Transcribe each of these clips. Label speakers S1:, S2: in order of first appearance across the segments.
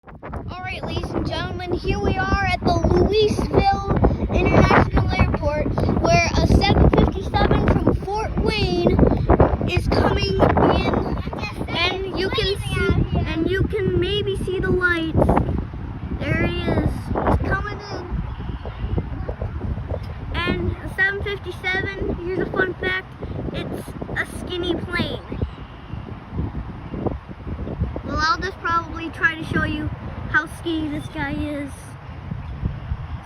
S1: Alright, ladies and gentlemen, here we are at the Louisville International Airport where a 757 from Fort Wayne is coming in, and you can maybe see the lights. There he is. He's coming in. And a 757, here's a fun fact, it's a skinny plane. Well, I'll just probably try to show you how skinny this guy is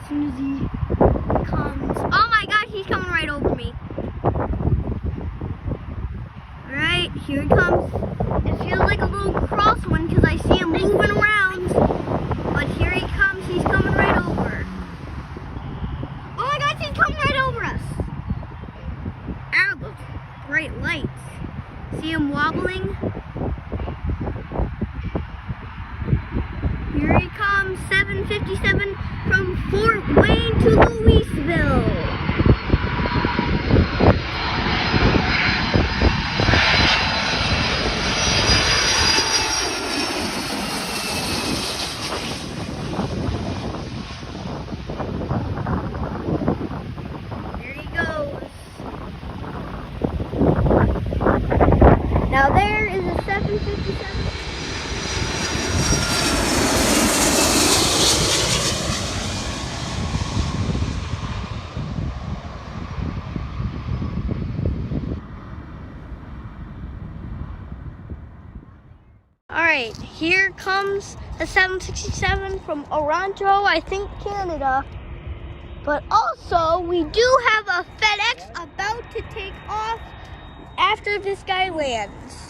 S1: as soon as he comes. Oh my gosh, he's coming right over me. Alright, here he comes. It feels like a little crosswind because I see him moving around. But here he comes, he's coming right over. Oh my gosh, he's coming right over us. Ow, those bright lights. See him wobbling? Here he comes, 757 from Fort Wayne to Louisville. There he goes. Now there is a 757. Alright, here comes a 767 from Toronto, I think Canada. But also, we do have a FedEx about to take off after this guy lands.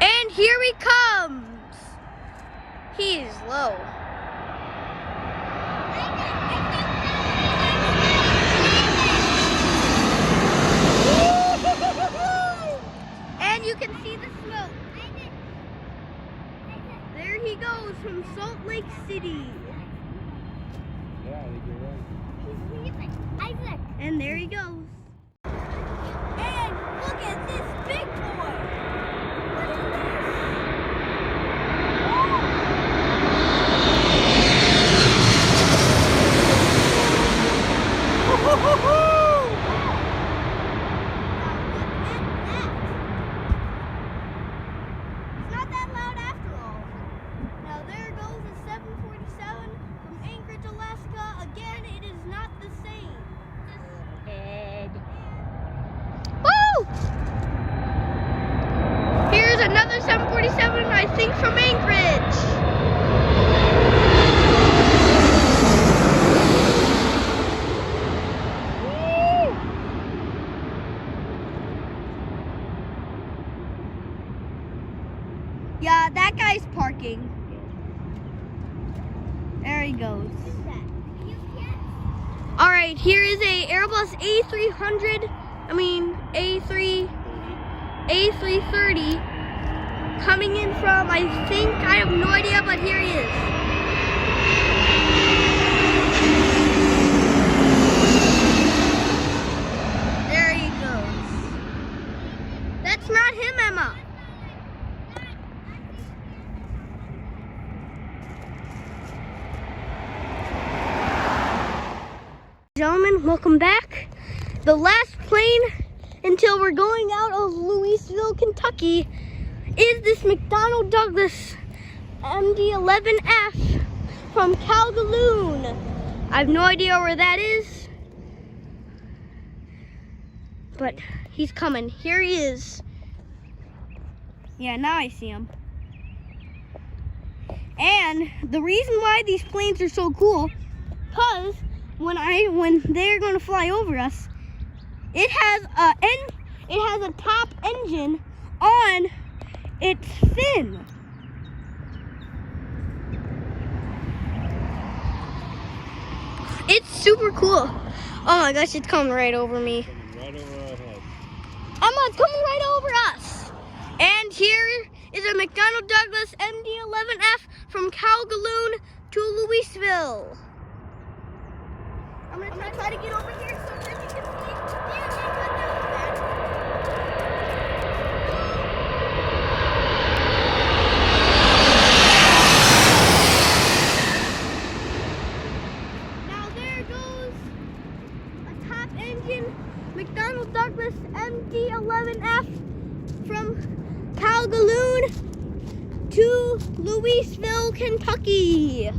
S1: And here he comes. He's low. You can see the smoke. There he goes from Salt Lake City.
S2: Yeah, I think you're right.
S1: He's leaving. Isaac. And there he goes. And look at this big boy. What is this? Here's another 747, I think from Anchorage. Woo! Yeah, that guy's parking. There he goes. All right, here is a Airbus A330 coming in from, I have no idea, but here he is. There he goes. That's not him, Emma. Gentlemen, welcome back. The last plane until we're going out of Louisville, Kentucky is this McDonnell Douglas MD-11F from Calgaloon. I have no idea where that is, but he's coming. Here he is. Yeah, now I see him. And the reason why these planes are so cool, because when they're going to fly over us, it has a top engine on its fin. It's super cool. Oh my gosh, it's coming right over me.
S2: Right over our head.
S1: Emma, it's coming right over us. And here is a McDonnell Douglas MD-11F from Calgaloon to Louisville. I'm gonna try to get over here so that you can see. Yeah, McDonnell Douglas MD-11F from Calgaloon to Louisville, Kentucky.